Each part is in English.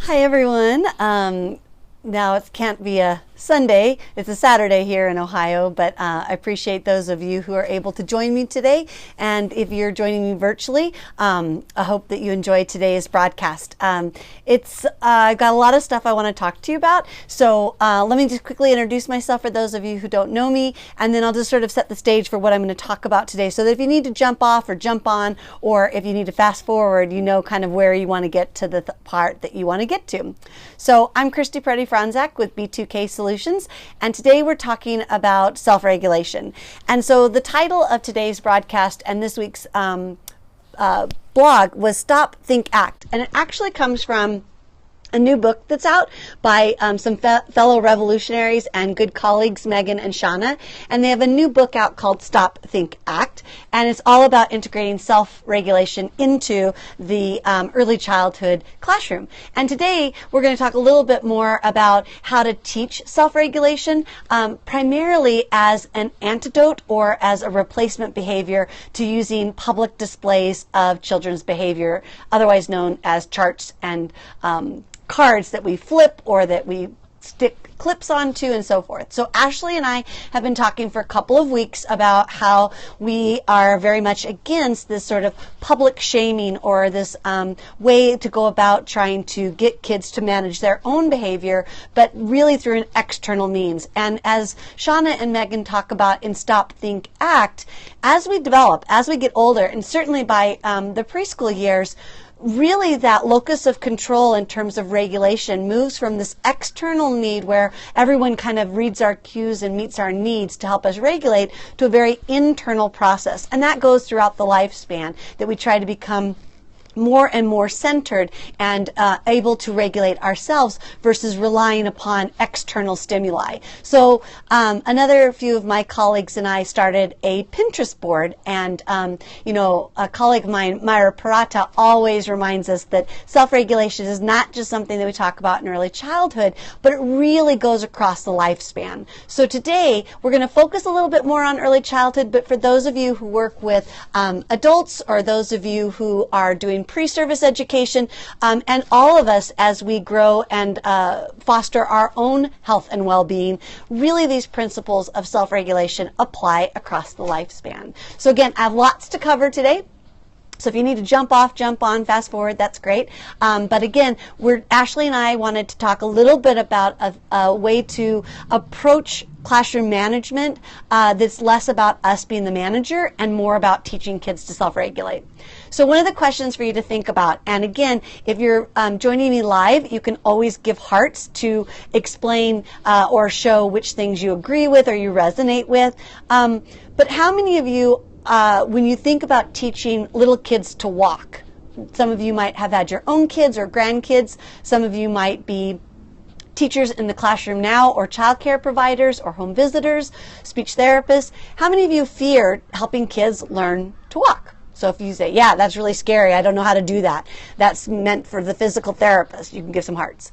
Hi everyone. Now it can't be a Sunday, it's a Saturday here in Ohio, but I appreciate those of you who are able to join me today. And if you're joining me virtually, I hope that you enjoy today's broadcast. I've got a lot of stuff I want to talk to you about. So let me just quickly introduce myself for those of you who don't know me, and then I'll just sort of set the stage for what I'm going to talk about today, so that if you need to jump off or jump on, or if you need to fast forward, you know kind of where you want to get to the part that you want to get to. So I'm Christy Preddy-Franzak with B2K Solutions, and today we're talking about self-regulation. And so the title of today's broadcast and this week's blog was Stop, Think, Act. And it actually comes from a new book that's out by some fellow revolutionaries and good colleagues, Megan and Shauna. And they have a new book out called Stop, Think, Act. And it's all about integrating self-regulation into the early childhood classroom. And today we're going to talk a little bit more about how to teach self-regulation, primarily as an antidote or as a replacement behavior to using public displays of children's behavior, otherwise known as charts and cards that we flip or that we stick clips onto and so forth. So Ashley and I have been talking for a couple of weeks about how we are very much against this sort of public shaming or this way to go about trying to get kids to manage their own behavior, but really through an external means. And as Shauna and Megan talk about in Stop, Think, Act, as we develop, as we get older, and certainly by the preschool years, really that locus of control in terms of regulation moves from this external need where everyone kind of reads our cues and meets our needs to help us regulate to a very internal process. And that goes throughout the lifespan, that we try to become more and more centered and able to regulate ourselves versus relying upon external stimuli. So another few of my colleagues and I started a Pinterest board, and a colleague of mine, Myra Parata, always reminds us that self-regulation is not just something that we talk about in early childhood, but it really goes across the lifespan. So today we're going to focus a little bit more on early childhood, but for those of you who work with adults, or those of you who are doing pre-service education, and all of us as we grow and foster our own health and well-being, really these principles of self-regulation apply across the lifespan. So again, I have lots to cover today. So if you need to jump off, jump on, fast forward, that's great. But again, Ashley and I wanted to talk a little bit about a way to approach classroom management that's less about us being the manager and more about teaching kids to self-regulate. So one of the questions for you to think about, and again, if you're joining me live, you can always give hearts to explain or show which things you agree with or you resonate with. But how many of you, when you think about teaching little kids to walk, some of you might have had your own kids or grandkids, some of you might be teachers in the classroom now, or childcare providers, or home visitors, speech therapists, how many of you fear helping kids learn to walk? So if you say, yeah, that's really scary, I don't know how to do that, that's meant for the physical therapist, you can give some hearts.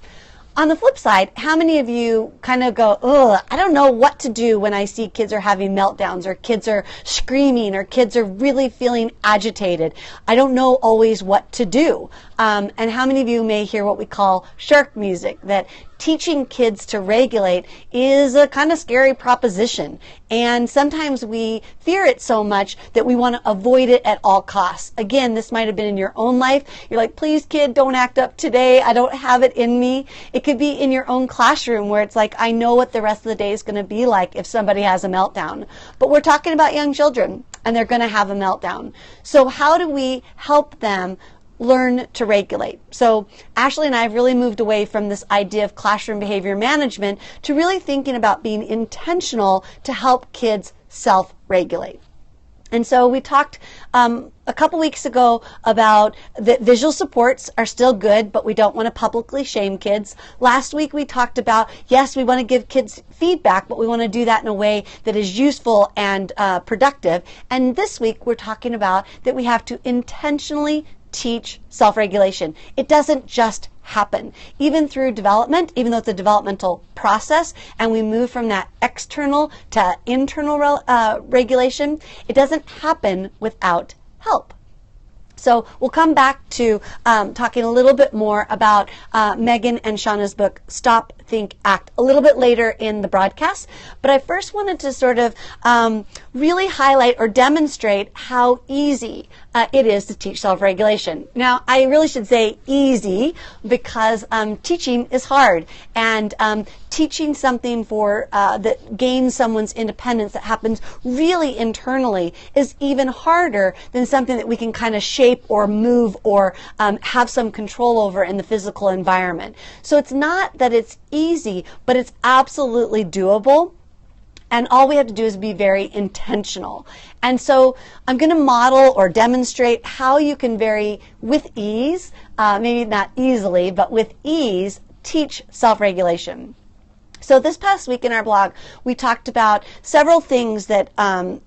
On the flip side, how many of you kind of go, ugh, I don't know what to do when I see kids are having meltdowns, or kids are screaming, or kids are really feeling agitated. I don't know always what to do. And how many of you may hear what we call shark music, that teaching kids to regulate is a kind of scary proposition. And sometimes we fear it so much that we want to avoid it at all costs. Again, this might have been in your own life. You're like, please kid, don't act up today. I don't have it in me. It could be in your own classroom where it's like, I know what the rest of the day is going to be like if somebody has a meltdown. But we're talking about young children, and they're going to have a meltdown. So how do we help them learn to regulate? So Ashley and I have really moved away from this idea of classroom behavior management to really thinking about being intentional to help kids self-regulate. And so we talked a couple weeks ago about that visual supports are still good, but we don't want to publicly shame kids. Last week we talked about, yes, we want to give kids feedback, but we want to do that in a way that is useful and productive. And this week we're talking about that we have to intentionally teach self-regulation. It doesn't just happen. Even through development, even though it's a developmental process, and we move from that external to internal regulation, it doesn't happen without help. So we'll come back to talking a little bit more about Megan and Shauna's book, Stop, Think, Act, a little bit later in the broadcast. But I first wanted to sort of really highlight or demonstrate how easy it is to teach self-regulation. Now, I really should say easy because teaching is hard. And teaching something for that gains someone's independence that happens really internally is even harder than something that we can kind of shape or move or have some control over in the physical environment. So it's not that it's easy, but it's absolutely doable. And all we have to do is be very intentional. And so I'm going to model or demonstrate how you can with ease, maybe not easily, but with ease, teach self-regulation. So this past week in our blog, we talked about several things that are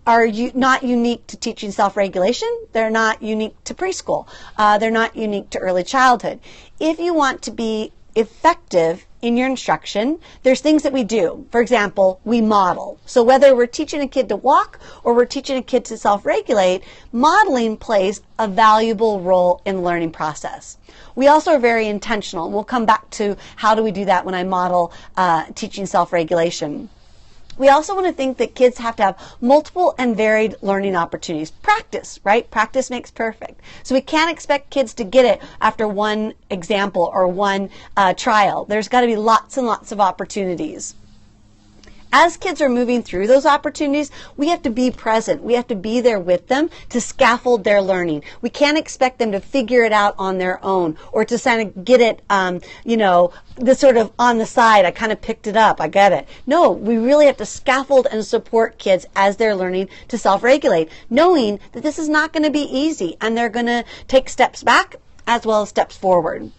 not unique to teaching self-regulation. They're not unique to preschool. They're not unique to early childhood. If you want to be effective in your instruction, there's things that we do. For example, we model. So whether we're teaching a kid to walk or we're teaching a kid to self-regulate, modeling plays a valuable role in the learning process. We also are very intentional. We'll come back to how do we do that when I model teaching self-regulation. We also want to think that kids have to have multiple and varied learning opportunities. Practice, right? Practice makes perfect. So we can't expect kids to get it after one example or one trial. There's got to be lots and lots of opportunities. As kids are moving through those opportunities, we have to be present. We have to be there with them to scaffold their learning. We can't expect them to figure it out on their own or to kind of get it, the sort of on the side. I kind of picked it up. I get it. No, we really have to scaffold and support kids as they're learning to self-regulate, knowing that this is not going to be easy and they're going to take steps back as well as steps forward.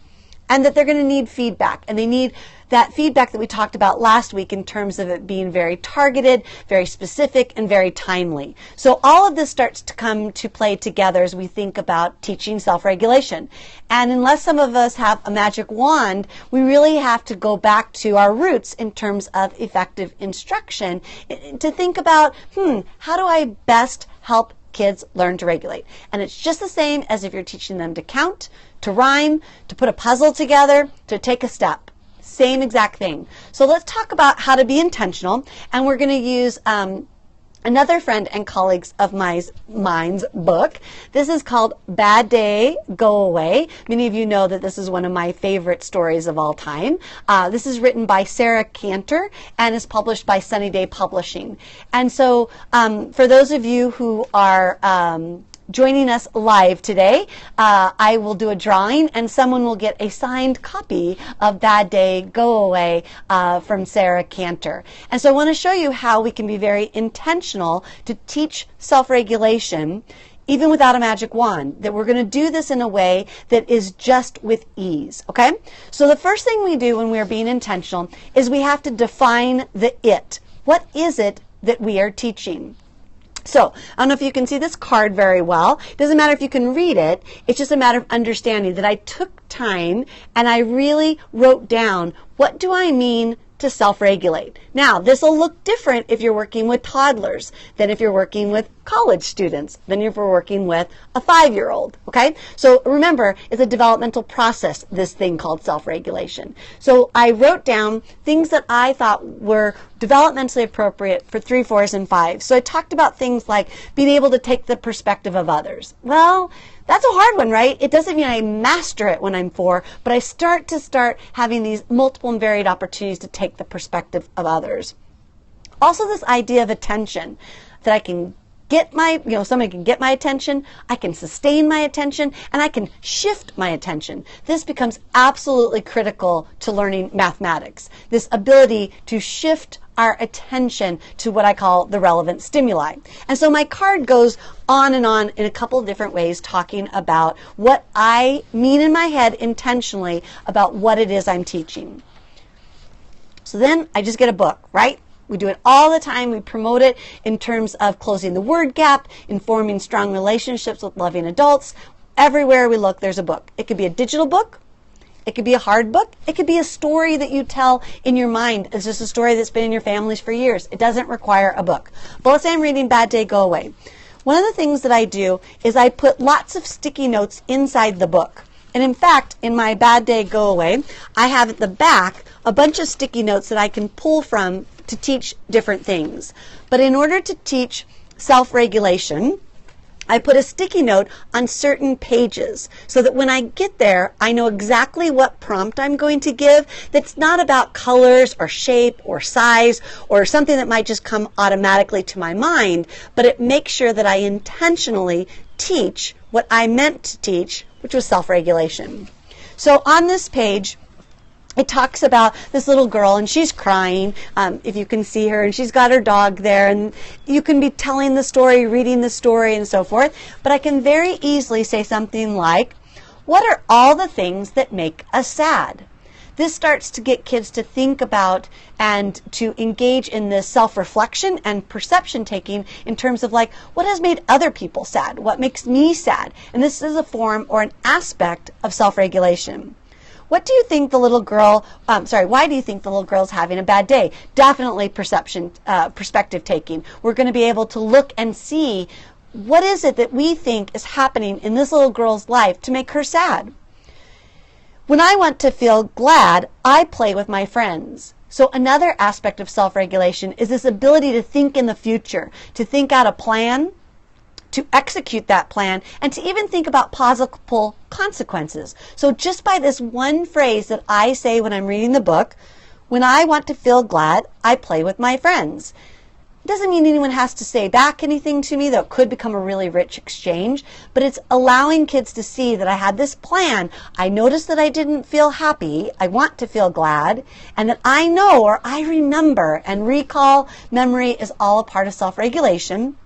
And that they're going to need feedback, and they need that feedback that we talked about last week in terms of it being very targeted, very specific, and very timely. So all of this starts to come to play together as we think about teaching self-regulation. And unless some of us have a magic wand, we really have to go back to our roots in terms of effective instruction to think about, how do I best help kids learn to regulate? And it's just the same as if you're teaching them to count, to rhyme, to put a puzzle together, to take a step. Same exact thing. So let's talk about how to be intentional, and we're going to use another friend and colleagues of mine's book. This is called Bad Day, Go Away. Many of you know that this is one of my favorite stories of all time. This is written by Sarah Cantor and is published by Sunny Day Publishing. And so for those of you who are joining us live today, I will do a drawing and someone will get a signed copy of Bad Day, Go Away from Sarah Cantor. And so I want to show you how we can be very intentional to teach self-regulation even without a magic wand, that we're going to do this in a way that is just with ease, okay? So the first thing we do when we're being intentional is we have to define the it. What is it that we are teaching? So, I don't know if you can see this card very well. It doesn't matter if you can read it. It's just a matter of understanding that I took time and I really wrote down, what do I mean to self-regulate? Now, this will look different if you're working with toddlers than if you're working with college students, than if you're working with a 5-year-old, okay? So remember, it's a developmental process, this thing called self-regulation. So I wrote down things that I thought were developmentally appropriate for 3, 4s, and 5s. So I talked about things like being able to take the perspective of others. Well, that's a hard one, right? It doesn't mean I master it when I'm 4, but I start having these multiple and varied opportunities to take the perspective of others. Also, this idea of attention, that I can get somebody can get my attention, I can sustain my attention, and I can shift my attention. This becomes absolutely critical to learning mathematics. This ability to shift our attention to what I call the relevant stimuli. And so my card goes on and on in a couple of different ways, talking about what I mean in my head intentionally about what it is I'm teaching. So then I just get a book, right? We do it all the time. We promote it in terms of closing the word gap, informing strong relationships with loving adults. Everywhere we look, there's a book. It could be a digital book. It could be a hard book. It could be a story that you tell in your mind. It's just a story that's been in your families for years. It doesn't require a book. But let's say I'm reading Bad Day, Go Away. one of the things that I do is I put lots of sticky notes inside the book. And in fact, in my Bad Day Go Away, I have at the back a bunch of sticky notes that I can pull from to teach different things. But in order to teach self-regulation, I put a sticky note on certain pages so that when I get there, I know exactly what prompt I'm going to give that's not about colors or shape or size or something that might just come automatically to my mind, but it makes sure that I intentionally teach what I meant to teach, which was self-regulation. So on this page, it talks about this little girl, and she's crying, if you can see her, and she's got her dog there, and you can be telling the story, reading the story, and so forth. But I can very easily say something like, what are all the things that make us sad? This starts to get kids to think about and to engage in this self-reflection and perception taking in terms of like, what has made other people sad? What makes me sad? And this is a form or an aspect of self-regulation. What do you think the little girl, why do you think the little girl's having a bad day? Definitely perspective taking. We're going to be able to look and see what is it that we think is happening in this little girl's life to make her sad. When I want to feel glad, I play with my friends. So another aspect of self-regulation is this ability to think in the future, to think out a plan, to execute that plan, and to even think about possible consequences. So just by this one phrase that I say when I'm reading the book, when I want to feel glad, I play with my friends. It doesn't mean anyone has to say back anything to me, though it could become a really rich exchange, but it's allowing kids to see that I had this plan. I noticed that I didn't feel happy. I want to feel glad, and that I know or I remember, and recall, memory is all a part of self-regulation,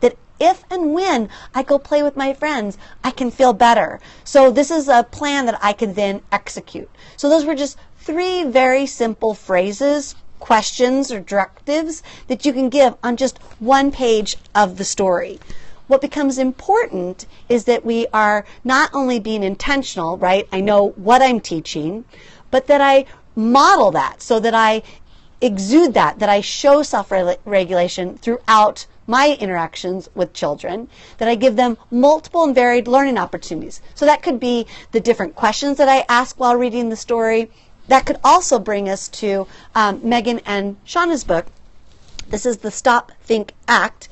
that if and when I go play with my friends, I can feel better. So this is a plan that I can then execute. So those were just 3 very simple phrases, questions or directives that you can give on just one page of the story. What becomes important is that we are not only being intentional, right? I know what I'm teaching, but that I model that so that I exude that I show self-regulation throughout my interactions with children, that I give them multiple and varied learning opportunities. So that could be the different questions that I ask while reading the story. That could also bring us to Megan and Shauna's book. This is the Stop, Think, Act.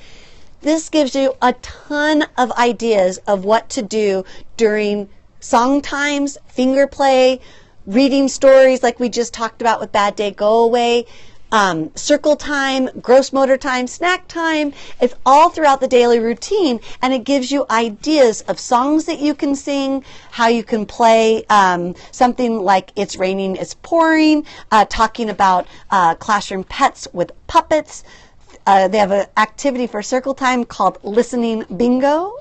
This gives you a ton of ideas of what to do during song times, finger play, reading stories like we just talked about with Bad Day Go Away, circle time, gross motor time, snack time. It's all throughout the daily routine, and it gives you ideas of songs that you can sing, how you can play something like It's Raining, It's Pouring, talking about classroom pets with puppets. They have an activity for circle time called listening bingo,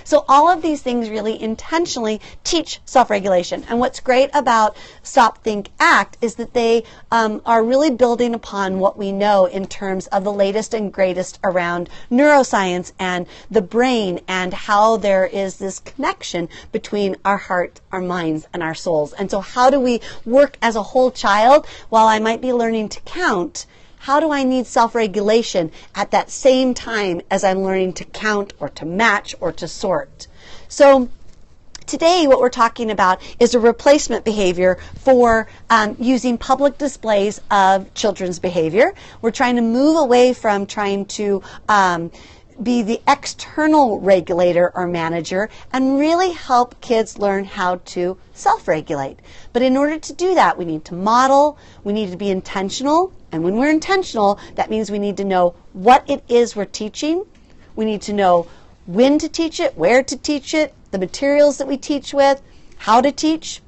So all of these things really intentionally teach self-regulation. And what's great about Stop, Think, Act is that they are really building upon what we know in terms of the latest and greatest around neuroscience and the brain and how there is this connection between our heart, our minds, and our souls. And so how do we work as a whole child? While I might be learning to count, how do I need self-regulation at that same time as I'm learning to count or to match or to sort? So today what we're talking about is a replacement behavior for using public displays of children's behavior. We're trying to move away from trying to be the external regulator or manager and really help kids learn how to self-regulate. But in order to do that, we need to model, we need to be intentional, and when we're intentional, that means we need to know what it is we're teaching. We need to know when to teach it, where to teach it, the materials that we teach with, how to teach.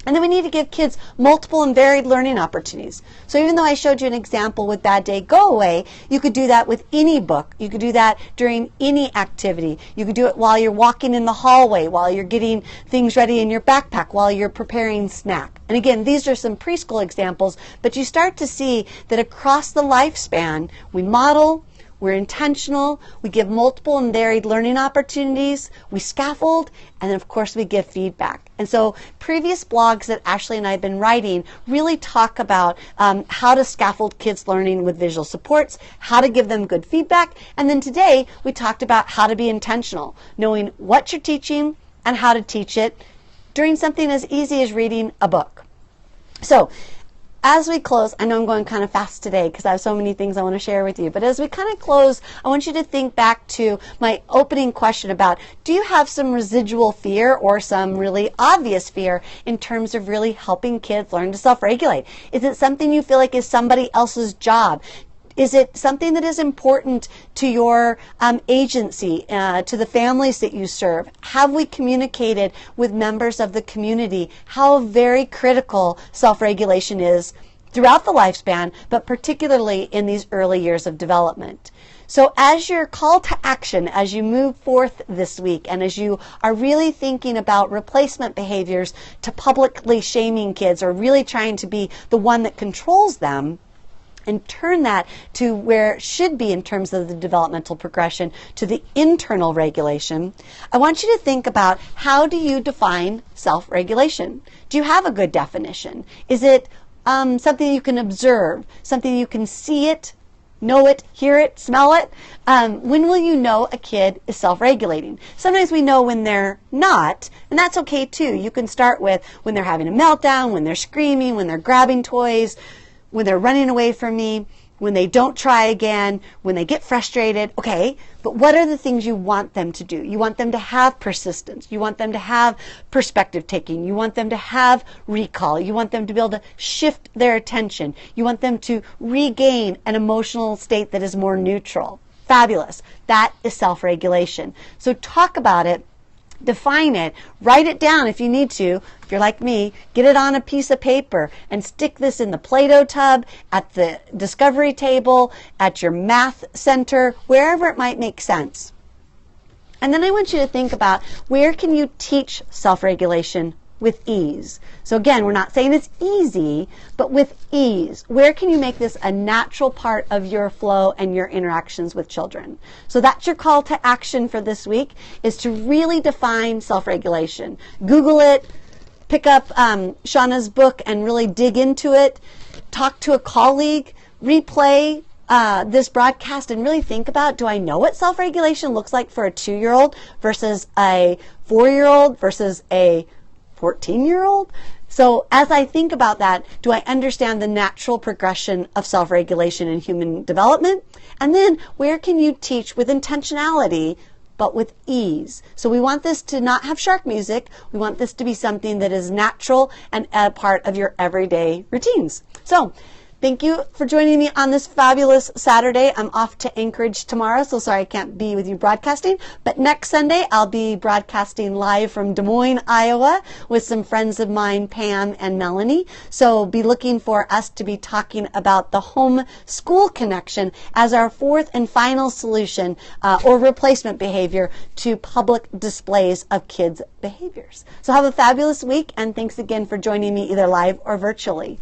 And then we need to give kids multiple and varied learning opportunities. So even though I showed you an example with Bad Day Go Away, you could do that with any book. You could do that during any activity. You could do it while you're walking in the hallway, while you're getting things ready in your backpack, while you're preparing snack. And again, these are some preschool examples, but you start to see that across the lifespan, we model, we're intentional, we give multiple and varied learning opportunities, we scaffold, and then of course we give feedback. And so previous blogs that Ashley and I have been writing really talk about how to scaffold kids' learning with visual supports, how to give them good feedback, and then today we talked about how to be intentional, knowing what you're teaching and how to teach it during something as easy as reading a book. So as we close, I know I'm going kind of fast today because I have so many things I want to share with you, but as we kind of close, I want you to think back to my opening question about, do you have some residual fear or some really obvious fear in terms of really helping kids learn to self-regulate? Is it something you feel like is somebody else's job? Is it something that is important to your agency, to the families that you serve? Have we communicated with members of the community how very critical self-regulation is throughout the lifespan, but particularly in these early years of development? So as your call to action, as you move forth this week, and as you are really thinking about replacement behaviors to publicly shaming kids or really trying to be the one that controls them, and turn that to where it should be in terms of the developmental progression to the internal regulation, I want you to think about, how do you define self-regulation? Do you have a good definition? Is it something you can observe, something you can see it, know it, hear it, smell it? When will you know a kid is self-regulating? Sometimes we know when they're not, and that's okay too. You can start with when they're having a meltdown, when they're screaming, when they're grabbing toys, when they're running away from me, when they don't try again, when they get frustrated. Okay, but what are the things you want them to do? You want them to have persistence. You want them to have perspective taking. You want them to have recall. You want them to be able to shift their attention. You want them to regain an emotional state that is more neutral. Fabulous. That is self-regulation. So talk about it. Define it, write it down if you need to. If you're like me, get it on a piece of paper and stick this in the Play-Doh tub, at the discovery table, at your math center, wherever it might make sense. And then I want you to think about, where can you teach self-regulation with ease? So again, we're not saying it's easy, but with ease. Where can you make this a natural part of your flow and your interactions with children? So that's your call to action for this week, is to really define self-regulation. Google it, pick up Shauna's book and really dig into it. Talk to a colleague, replay this broadcast and really think about, do I know what self-regulation looks like for a 2-year-old versus a 4-year-old versus a 14-year-old? So as I think about that, do I understand the natural progression of self-regulation in human development? And then where can you teach with intentionality, but with ease? So we want this to not have shark music. We want this to be something that is natural and a part of your everyday routines. So thank you for joining me on this fabulous Saturday. I'm off to Anchorage tomorrow, so sorry I can't be with you broadcasting. But next Sunday, I'll be broadcasting live from Des Moines, Iowa, with some friends of mine, Pam and Melanie. So be looking for us to be talking about the home school connection as our fourth and final solution or replacement behavior to public displays of kids' behaviors. So have a fabulous week, and thanks again for joining me either live or virtually.